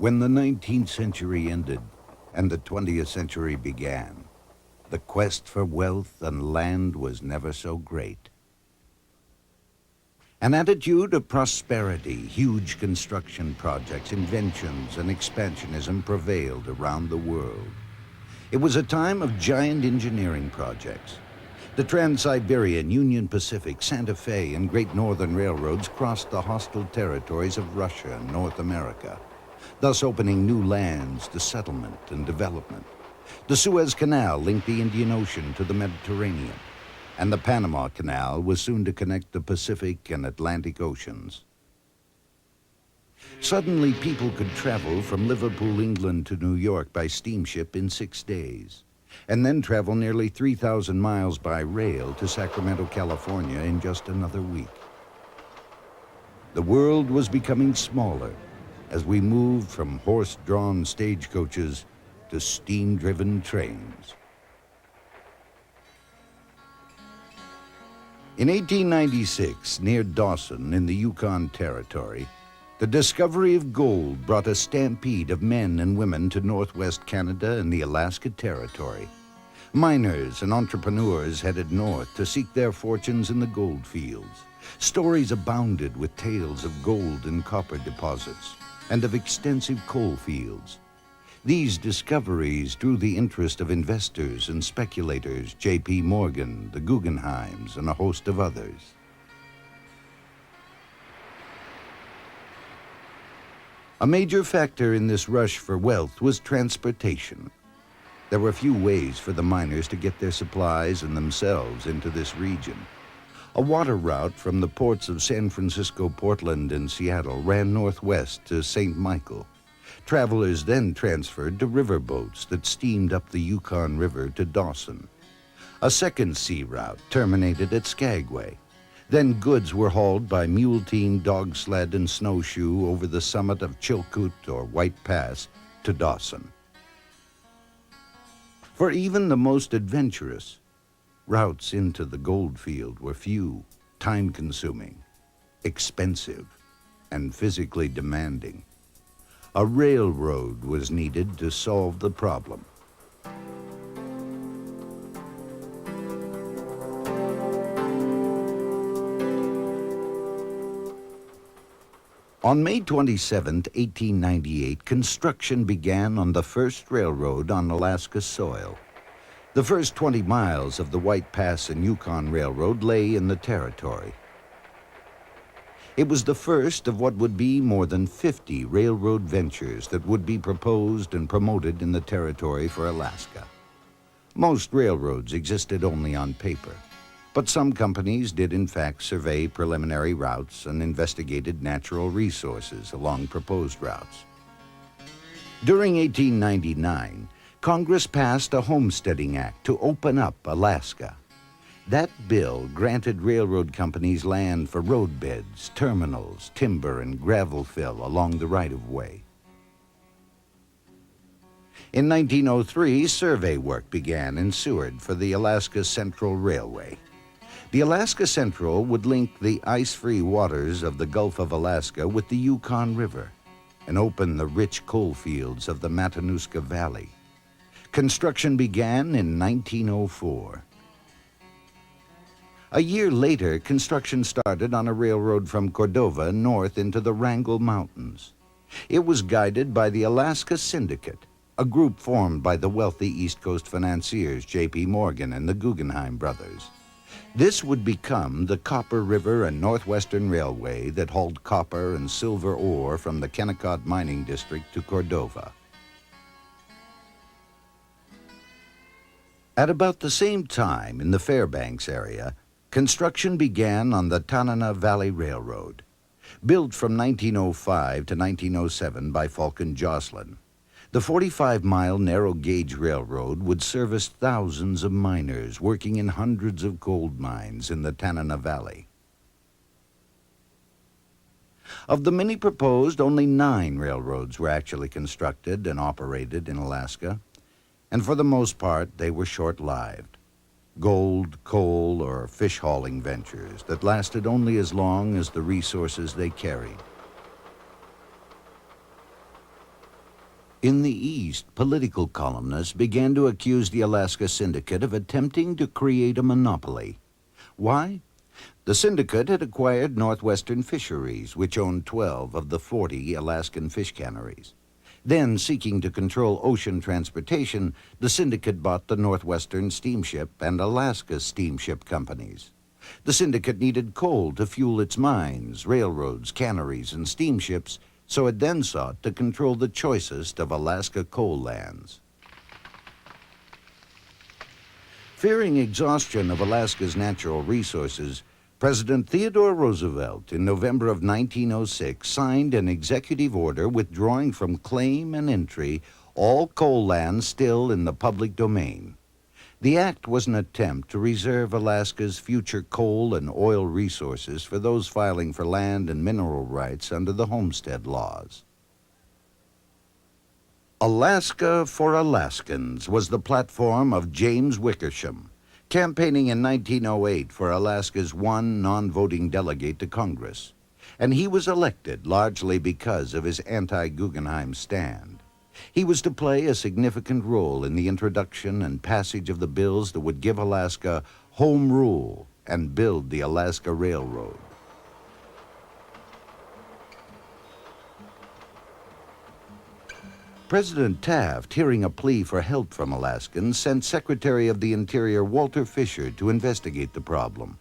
When the 19th century ended and the 20th century began, the quest for wealth and land was never so great. An attitude of prosperity, huge construction projects, inventions, and expansionism prevailed around the world. It was a time of giant engineering projects. The Trans-Siberian, Union Pacific, Santa Fe, and Great Northern Railroads crossed the hostile territories of Russia and North America, thus opening new lands to settlement and development. The Suez Canal linked the Indian Ocean to the Mediterranean, and the Panama Canal was soon to connect the Pacific and Atlantic Oceans. Suddenly, people could travel from Liverpool, England to New York by steamship in 6 days, and then travel nearly 3,000 miles by rail to Sacramento, California in just another week. The world was becoming smaller as we moved from horse-drawn stagecoaches to steam-driven trains. In 1896, near Dawson in the Yukon Territory, the discovery of gold brought a stampede of men and women to northwest Canada and the Alaska Territory. Miners and entrepreneurs headed north to seek their fortunes in the gold fields. Stories abounded with tales of gold and copper deposits and of extensive coal fields. These discoveries drew the interest of investors and speculators, J.P. Morgan, the Guggenheims, and a host of others. A major factor in this rush for wealth was transportation. There were few ways for the miners to get their supplies and themselves into this region. A water route from the ports of San Francisco, Portland, and Seattle ran northwest to St. Michael. Travelers then transferred to riverboats that steamed up the Yukon River to Dawson. A second sea route terminated at Skagway. Then goods were hauled by mule team, dog sled, and snowshoe over the summit of Chilkoot or White Pass to Dawson. For even the most adventurous, routes into the gold field were few, time-consuming, expensive, and physically demanding. A railroad was needed to solve the problem. On May 27, 1898, construction began on the first railroad on Alaska soil. The first 20 miles of the White Pass and Yukon Railroad lay in the territory. It was the first of what would be more than 50 railroad ventures that would be proposed and promoted in the territory for Alaska. Most railroads existed only on paper, but some companies did in fact survey preliminary routes and investigated natural resources along proposed routes. During 1899, Congress passed a Homesteading Act to open up Alaska. That bill granted railroad companies land for roadbeds, terminals, timber, and gravel fill along the right-of-way. In 1903, survey work began in Seward for the Alaska Central Railway. The Alaska Central would link the ice-free waters of the Gulf of Alaska with the Yukon River and open the rich coal fields of the Matanuska Valley. Construction began in 1904. A year later, construction started on a railroad from Cordova north into the Wrangell Mountains. It was guided by the Alaska Syndicate, a group formed by the wealthy East Coast financiers J.P. Morgan and the Guggenheim brothers. This would become the Copper River and Northwestern Railway that hauled copper and silver ore from the Kennecott Mining District to Cordova. At about the same time, in the Fairbanks area, construction began on the Tanana Valley Railroad. Built from 1905 to 1907 by Falcon Joslin, the 45-mile narrow-gauge railroad would service thousands of miners working in hundreds of gold mines in the Tanana Valley. Of the many proposed, only 9 railroads were actually constructed and operated in Alaska, and for the most part, they were short-lived. Gold, coal, or fish-hauling ventures that lasted only as long as the resources they carried. In the East, political columnists began to accuse the Alaska Syndicate of attempting to create a monopoly. Why? The syndicate had acquired Northwestern Fisheries, which owned 12 of the 40 Alaskan fish canneries. Then, seeking to control ocean transportation, the syndicate bought the Northwestern Steamship and Alaska Steamship companies. The syndicate needed coal to fuel its mines, railroads, canneries, and steamships, so it then sought to control the choicest of Alaska coal lands. Fearing exhaustion of Alaska's natural resources, President Theodore Roosevelt, in November of 1906, signed an executive order withdrawing from claim and entry all coal lands still in the public domain. The act was an attempt to reserve Alaska's future coal and oil resources for those filing for land and mineral rights under the Homestead laws. Alaska for Alaskans was the platform of James Wickersham, campaigning in 1908 for Alaska's one non-voting delegate to Congress, and he was elected largely because of his anti-Guggenheim stand. He was to play a significant role in the introduction and passage of the bills that would give Alaska home rule and build the Alaska Railroad. President Taft, hearing a plea for help from Alaskans, sent Secretary of the Interior Walter Fisher to investigate the problem.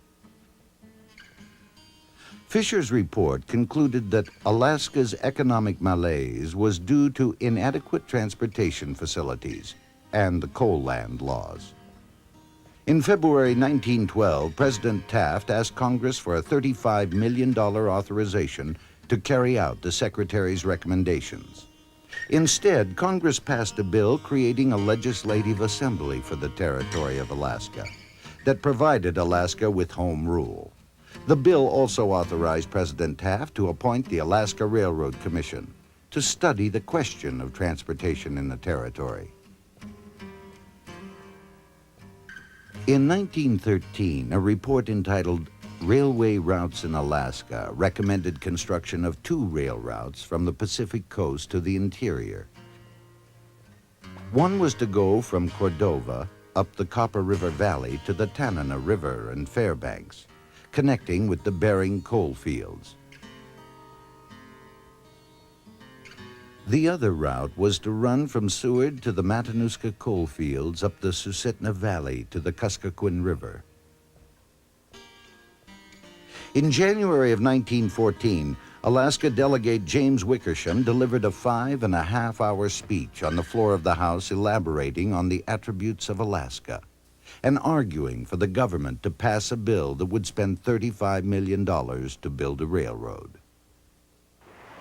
Fisher's report concluded that Alaska's economic malaise was due to inadequate transportation facilities and the coal land laws. In February 1912, President Taft asked Congress for a $35 million authorization to carry out the Secretary's recommendations. Instead, Congress passed a bill creating a legislative assembly for the territory of Alaska that provided Alaska with home rule. The bill also authorized President Taft to appoint the Alaska Railroad Commission to study the question of transportation in the territory. In 1913, a report entitled Railway Routes in Alaska recommended construction of 2 rail routes from the Pacific coast to the interior. One was to go from Cordova up the Copper River Valley to the Tanana River and Fairbanks, connecting with the Bering coal fields. The other route was to run from Seward to the Matanuska coal fields up the Susitna Valley to the Kuskokwim River. In January of 1914, Alaska Delegate James Wickersham delivered a 5.5-hour speech on the floor of the House elaborating on the attributes of Alaska and arguing for the government to pass a bill that would spend $35 million to build a railroad.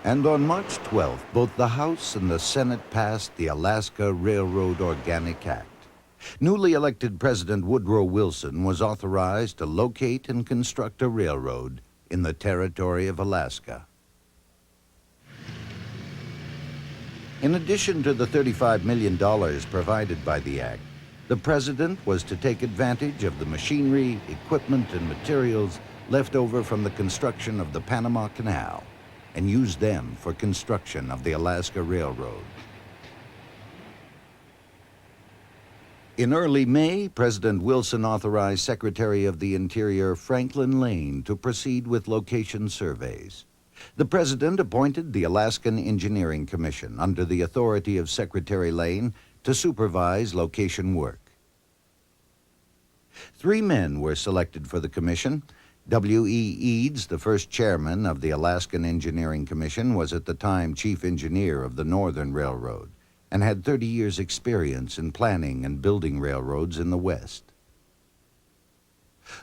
And on March 12th, both the House and the Senate passed the Alaska Railroad Organic Act. Newly elected President Woodrow Wilson was authorized to locate and construct a railroad in the territory of Alaska. In addition to the $35 million provided by the act, the president was to take advantage of the machinery, equipment, and materials left over from the construction of the Panama Canal and use them for construction of the Alaska Railroad. In early May, President Wilson authorized Secretary of the Interior Franklin Lane to proceed with location surveys. The president appointed the Alaskan Engineering Commission under the authority of Secretary Lane to supervise location work. 3 men were selected for the commission. W.E. Eads, the first chairman of the Alaskan Engineering Commission, was at the time chief engineer of the Northern Railroad and had 30 years' experience in planning and building railroads in the West.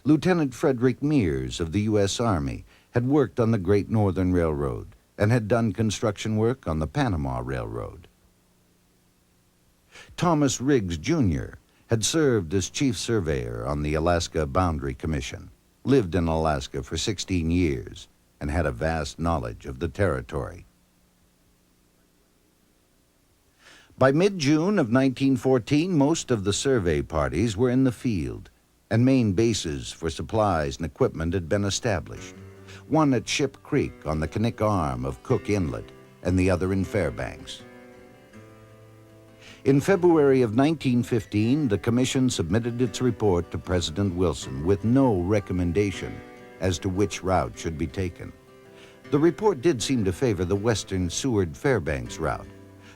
Lieutenant Frederick Mears of the U.S. Army had worked on the Great Northern Railroad and had done construction work on the Panama Railroad. Thomas Riggs, Jr. had served as chief surveyor on the Alaska Boundary Commission, lived in Alaska for 16 years, and had a vast knowledge of the territory. By mid-June of 1914, most of the survey parties were in the field, and main bases for supplies and equipment had been established, one at Ship Creek on the Knik Arm of Cook Inlet, and the other in Fairbanks. In February of 1915, the commission submitted its report to President Wilson with no recommendation as to which route should be taken. The report did seem to favor the western Seward-Fairbanks route.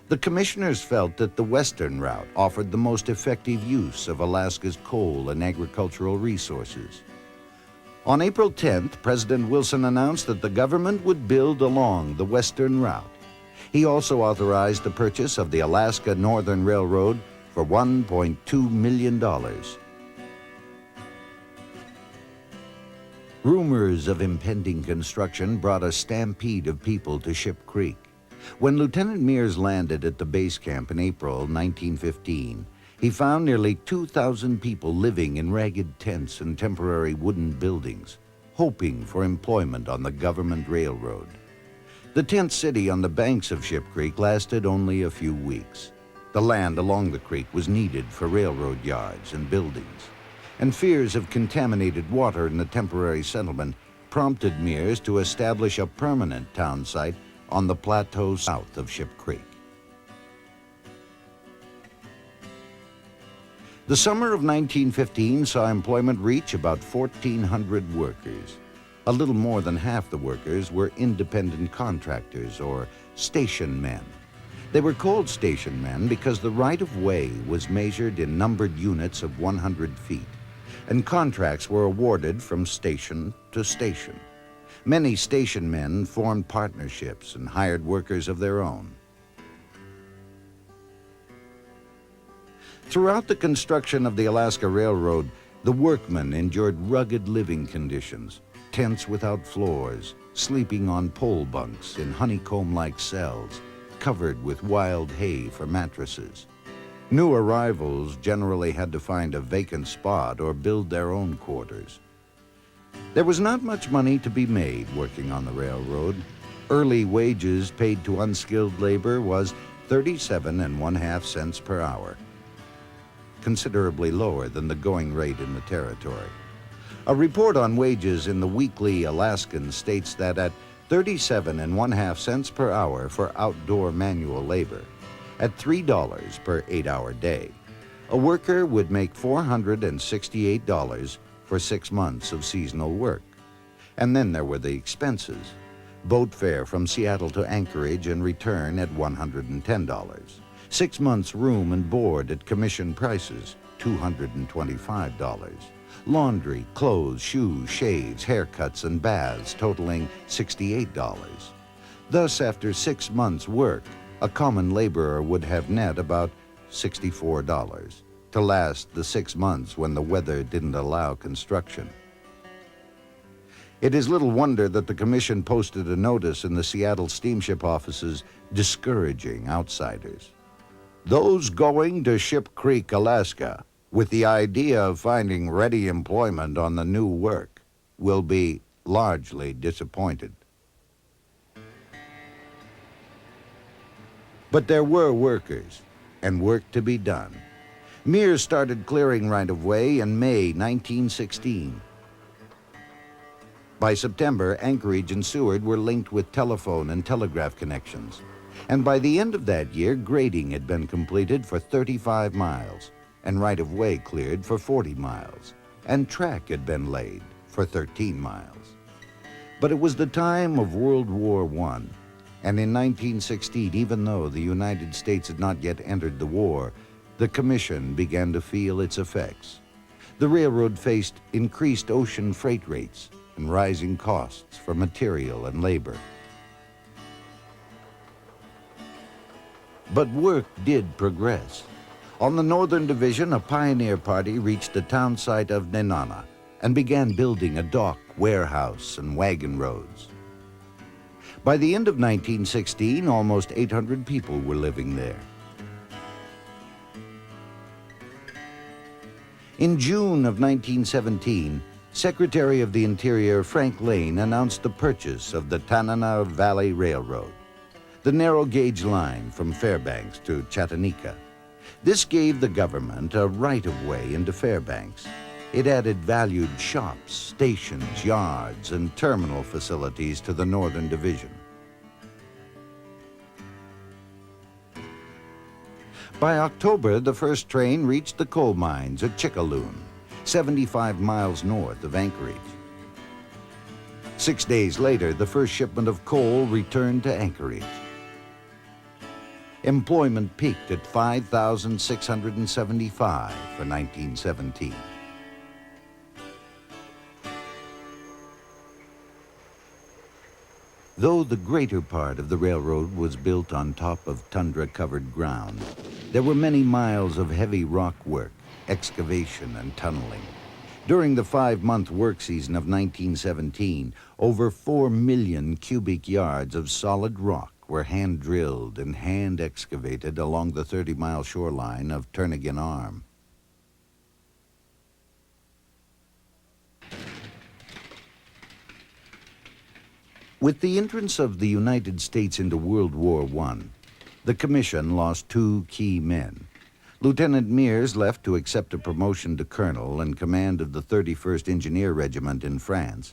The commissioners felt that the western route offered the most effective use of Alaska's coal and agricultural resources. On April 10th, President Wilson announced that the government would build along the western route. He also authorized the purchase of the Alaska Northern Railroad for $1.2 million. Rumors of impending construction brought a stampede of people to Ship Creek. When Lieutenant Mears landed at the base camp in April 1915, he found nearly 2,000 people living in ragged tents and temporary wooden buildings, hoping for employment on the government railroad. The tent city on the banks of Ship Creek lasted only a few weeks. The land along the creek was needed for railroad yards and buildings, and fears of contaminated water in the temporary settlement prompted Mears to establish a permanent town site on the plateau south of Ship Creek. The summer of 1915 saw employment reach about 1,400 workers. A little more than half the workers were independent contractors or station men. They were called station men because the right-of-way was measured in numbered units of 100 feet, and contracts were awarded from station to station. Many station men formed partnerships and hired workers of their own. Throughout the construction of the Alaska Railroad, the workmen endured rugged living conditions, tents without floors, sleeping on pole bunks in honeycomb-like cells, covered with wild hay for mattresses. New arrivals generally had to find a vacant spot or build their own quarters. There was not much money to be made working on the railroad. Early wages paid to unskilled labor was 37.5 cents per hour, considerably lower than the going rate in the territory. A report on wages in the Weekly Alaskan states that at 37.5 cents per hour for outdoor manual labor, at $3 per 8-hour day, a worker would make $468 for 6 months of seasonal work. And then there were the expenses. Boat fare from Seattle to Anchorage and return at $110. 6 months room and board at commission prices, $225. Laundry, clothes, shoes, shaves, haircuts, and baths totaling $68. Thus, after 6 months' work, a common laborer would have net about $64 to last the 6 months when the weather didn't allow construction. It is little wonder that the commission posted a notice in the Seattle steamship offices discouraging outsiders. Those going to Ship Creek, Alaska, with the idea of finding ready employment on the new work will be largely disappointed. But there were workers and work to be done. Mears started clearing right-of-way in May 1916. By September, Anchorage and Seward were linked with telephone and telegraph connections. And by the end of that year, grading had been completed for 35 miles, and right-of-way cleared for 40 miles, and track had been laid for 13 miles. But it was the time of World War I, and in 1916, even though the United States had not yet entered the war, the Commission began to feel its effects. The railroad faced increased ocean freight rates and rising costs for material and labor. But work did progress. On the Northern Division, a pioneer party reached the town site of Nenana and began building a dock, warehouse, and wagon roads. By the end of 1916, almost 800 people were living there. In June of 1917, Secretary of the Interior Frank Lane announced the purchase of the Tanana Valley Railroad, the narrow-gauge line from Fairbanks to Chattanooga. This gave the government a right-of-way into Fairbanks. It added valued shops, stations, yards, and terminal facilities to the Northern Division. By October, the first train reached the coal mines at Chickaloon, 75 miles north of Anchorage. 6 days later, the first shipment of coal returned to Anchorage. Employment peaked at 5,675 for 1917. Though the greater part of the railroad was built on top of tundra-covered ground, there were many miles of heavy rock work, excavation, and tunneling. During the 5-month work season of 1917, over 4 million cubic yards of solid rock were hand-drilled and hand-excavated along the 30-mile shoreline of Turnagain Arm. With the entrance of the United States into World War I, the Commission lost 2 key men. Lieutenant Mears left to accept a promotion to colonel in command of the 31st Engineer Regiment in France.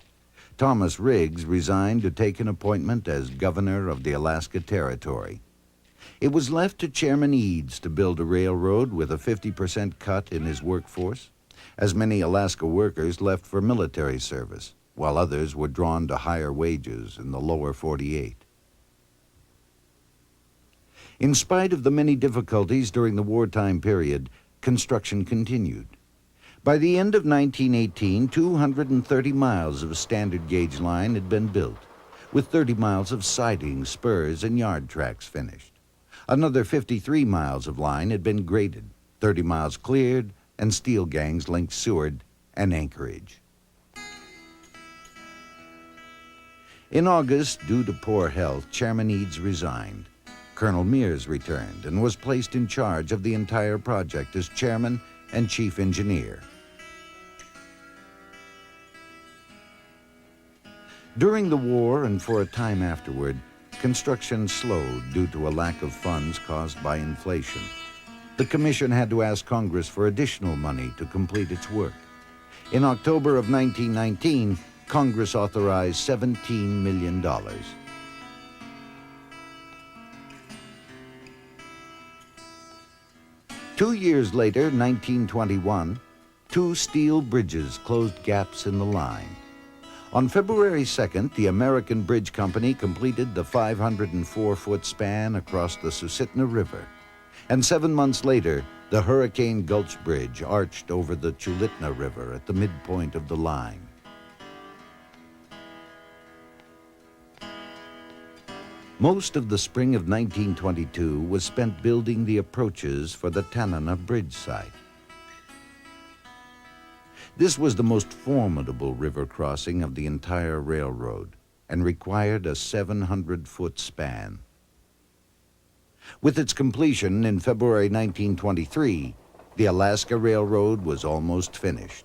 Thomas Riggs resigned to take an appointment as governor of the Alaska Territory. It was left to Chairman Eads to build a railroad with a 50% cut in his workforce, as many Alaska workers left for military service, while others were drawn to higher wages in the lower 48. In spite of the many difficulties during the wartime period, construction continued. By the end of 1918, 230 miles of standard gauge line had been built, with 30 miles of siding, spurs, and yard tracks finished. Another 53 miles of line had been graded, 30 miles cleared, and steel gangs linked Seward and Anchorage. In August, due to poor health, Chairman Eads resigned. Colonel Mears returned and was placed in charge of the entire project as chairman and chief engineer. During the war and for a time afterward, construction slowed due to a lack of funds caused by inflation. The Commission had to ask Congress for additional money to complete its work. In October of 1919, Congress authorized $17 million. 2 years later, 1921, 2 steel bridges closed gaps in the line. On February 2nd, the American Bridge Company completed the 504-foot span across the Susitna River. And 7 months later, the Hurricane Gulch Bridge arched over the Chulitna River at the midpoint of the line. Most of the spring of 1922 was spent building the approaches for the Tanana Bridge site. This was the most formidable river crossing of the entire railroad and required a 700-foot span. With its completion in February 1923, the Alaska Railroad was almost finished.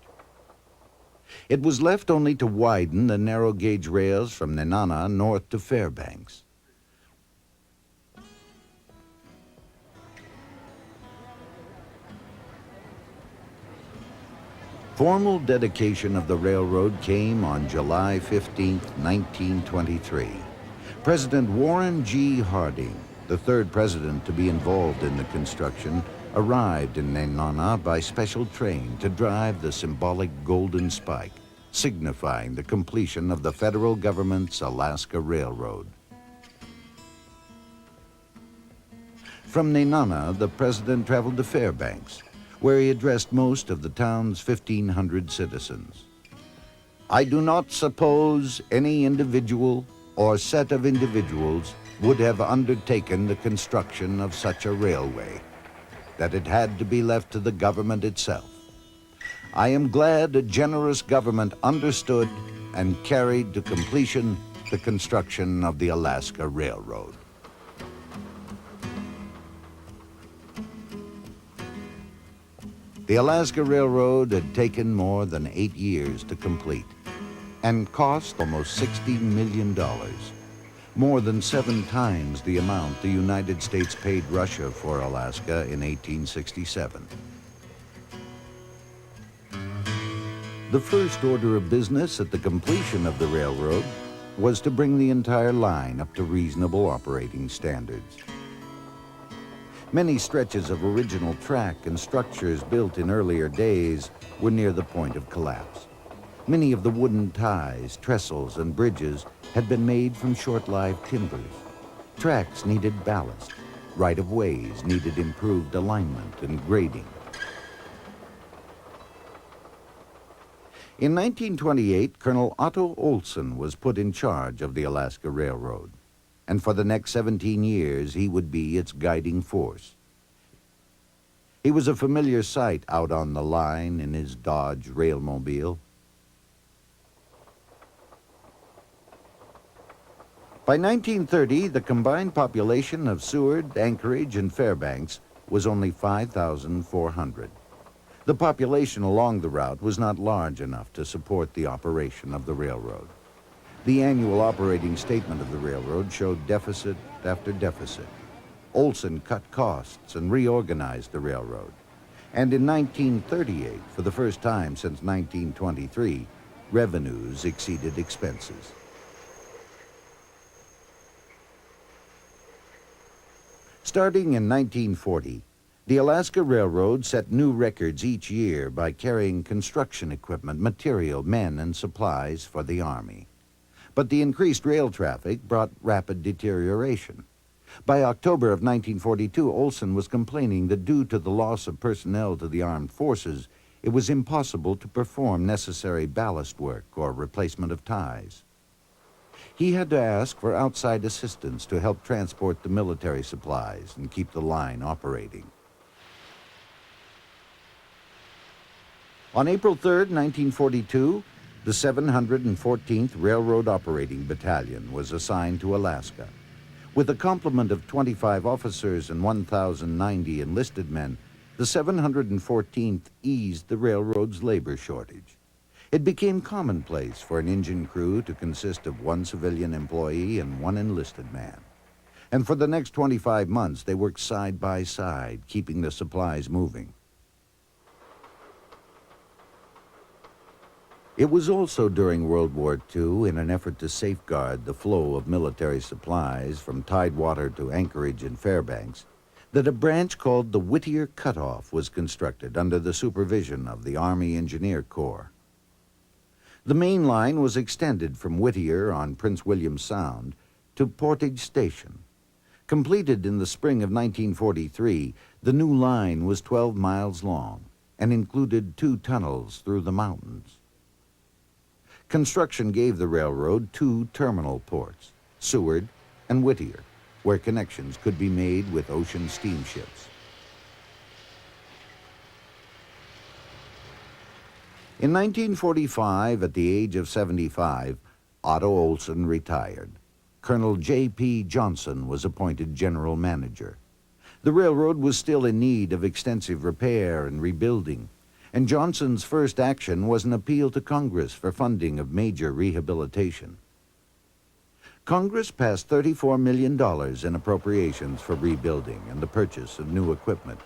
It was left only to widen the narrow gauge rails from Nenana north to Fairbanks. Formal dedication of the railroad came on July 15, 1923. President Warren G. Harding, the 3rd president to be involved in the construction, arrived in Nenana by special train to drive the symbolic Golden Spike, signifying the completion of the federal government's Alaska Railroad. From Nenana, the president traveled to Fairbanks, where he addressed most of the town's 1,500 citizens. I do not suppose any individual or set of individuals would have undertaken the construction of such a railway, that it had to be left to the government itself. I am glad a generous government understood and carried to completion the construction of the Alaska Railroad. The Alaska Railroad had taken more than 8 years to complete and cost almost $60 million, more than 7 times the amount the United States paid Russia for Alaska in 1867. The first order of business at the completion of the railroad was to bring the entire line up to reasonable operating standards. Many stretches of original track and structures built in earlier days were near the point of collapse. Many of the wooden ties, trestles, and bridges had been made from short-lived timbers. Tracks needed ballast. Right-of-ways needed improved alignment and grading. In 1928, Colonel Otto Olsen was put in charge of the Alaska Railroad, and for the next 17 years, he would be its guiding force. He was a familiar sight out on the line in his Dodge Railmobile. By 1930, the combined population of Seward, Anchorage, and Fairbanks was only 5,400. The population along the route was not large enough to support the operation of the railroad. The annual operating statement of the railroad showed deficit after deficit. Olsen cut costs and reorganized the railroad. And in 1938, for the first time since 1923, revenues exceeded expenses. Starting in 1940, the Alaska Railroad set new records each year by carrying construction equipment, material, men, and supplies for the Army. But the increased rail traffic brought rapid deterioration. By October of 1942, Olsen was complaining that due to the loss of personnel to the armed forces, it was impossible to perform necessary ballast work or replacement of ties. He had to ask for outside assistance to help transport the military supplies and keep the line operating. On April 3, 1942, the 714th Railroad Operating Battalion was assigned to Alaska. With a complement of 25 officers and 1,090 enlisted men, the 714th eased the railroad's labor shortage. It became commonplace for an engine crew to consist of one civilian employee and one enlisted man. And for the next 25 months, they worked side by side, keeping the supplies moving. It was also during World War II, in an effort to safeguard the flow of military supplies from Tidewater to Anchorage and Fairbanks, that a branch called the Whittier Cutoff was constructed under the supervision of the Army Engineer Corps. The main line was extended from Whittier on Prince William Sound to Portage Station. Completed in the spring of 1943, the new line was 12 miles long and included 2 tunnels through the mountains. Construction gave the railroad 2 terminal ports, Seward and Whittier, where connections could be made with ocean steamships. In 1945, at the age of 75, Otto Olsen retired. Colonel J.P. Johnson was appointed general manager. The railroad was still in need of extensive repair and rebuilding, and Johnson's first action was an appeal to Congress for funding of major rehabilitation. Congress passed $34 million in appropriations for rebuilding and the purchase of new equipment.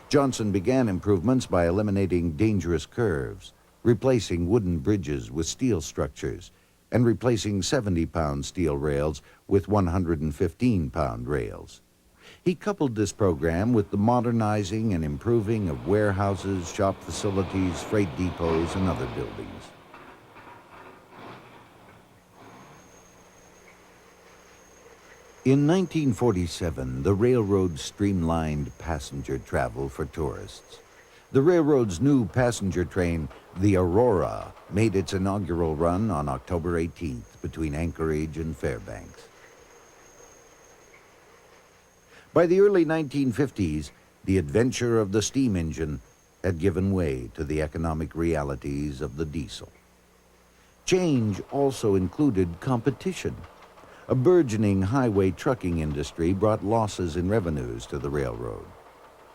Johnson began improvements by eliminating dangerous curves, replacing wooden bridges with steel structures, and replacing 70-pound steel rails with 115-pound rails. He coupled this program with the modernizing and improving of warehouses, shop facilities, freight depots, and other buildings. In 1947, the railroad streamlined passenger travel for tourists. The railroad's new passenger train, the Aurora, made its inaugural run on October 18th between Anchorage and Fairbanks. By the early 1950s, the adventure of the steam engine had given way to the economic realities of the diesel. Change also included competition. A burgeoning highway trucking industry brought losses in revenues to the railroad.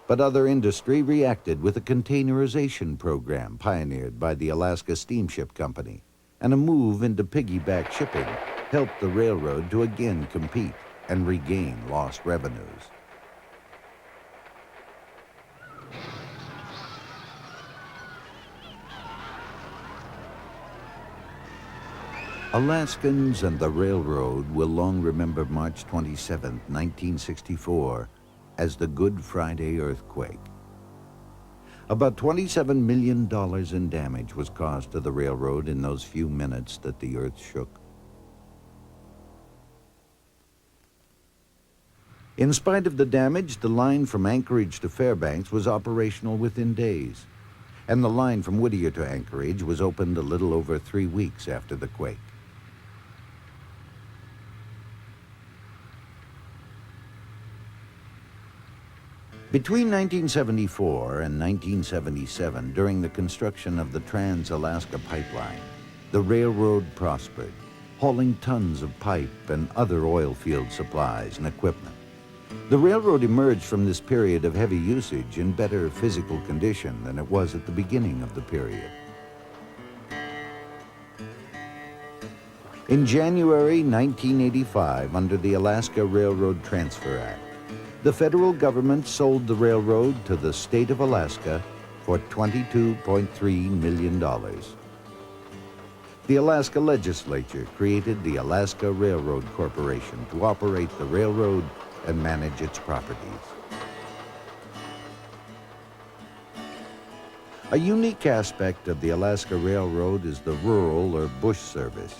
But other industry reacted with a containerization program pioneered by the Alaska Steamship Company, and a move into piggyback shipping helped the railroad to again compete and regain lost revenues. Alaskans and the railroad will long remember March 27, 1964, as the Good Friday earthquake. About $27 million in damage was caused to the railroad in those few minutes that the earth shook. In spite of the damage, the line from Anchorage to Fairbanks was operational within days, and the line from Whittier to Anchorage was opened a little over 3 weeks after the quake. Between 1974 and 1977, during the construction of the Trans-Alaska Pipeline, the railroad prospered, hauling tons of pipe and other oil field supplies and equipment. The railroad emerged from this period of heavy usage in better physical condition than it was at the beginning of the period. In January 1985, under the Alaska Railroad Transfer Act, the federal government sold the railroad to the state of Alaska for $22.3 million. The Alaska legislature created the Alaska Railroad Corporation to operate the railroad and manage its properties. A unique aspect of the Alaska Railroad is the rural or bush service.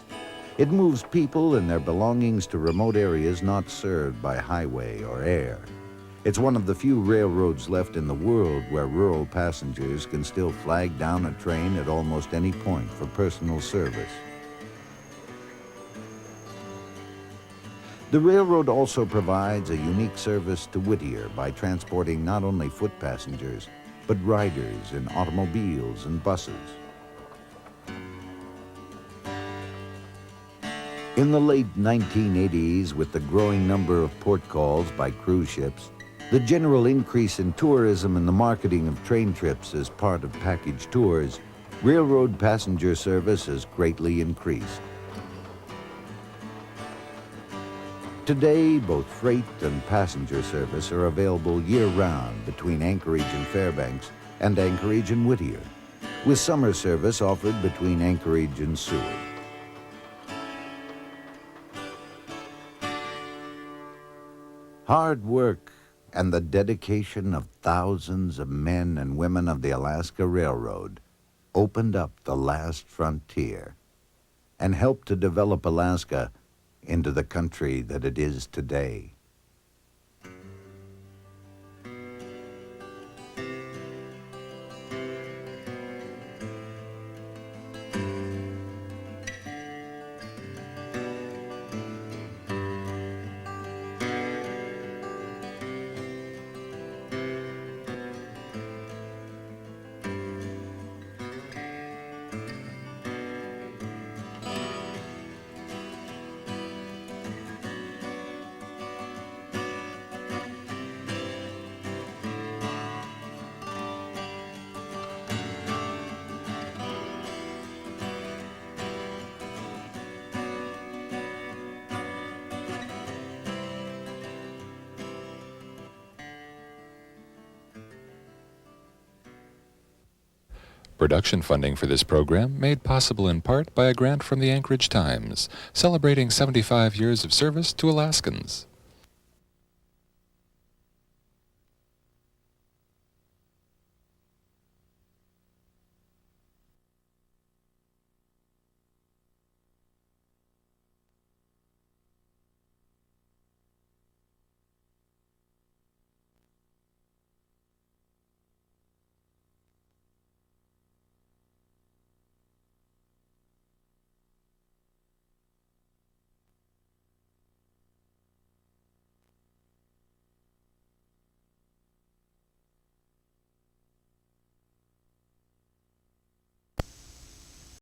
It moves people and their belongings to remote areas not served by highway or air. It's one of the few railroads left in the world where rural passengers can still flag down a train at almost any point for personal service. The railroad also provides a unique service to Whittier by transporting not only foot passengers, but riders in automobiles and buses. In the late 1980s, with the growing number of port calls by cruise ships, the general increase in tourism and the marketing of train trips as part of package tours, railroad passenger service has greatly increased. Today, both freight and passenger service are available year-round between Anchorage and Fairbanks and Anchorage and Whittier, with summer service offered between Anchorage and Seward. Hard work and the dedication of thousands of men and women of the Alaska Railroad opened up the last frontier and helped to develop Alaska into the country that it is today. Production funding for this program made possible in part by a grant from the Anchorage Times, celebrating 75 years of service to Alaskans.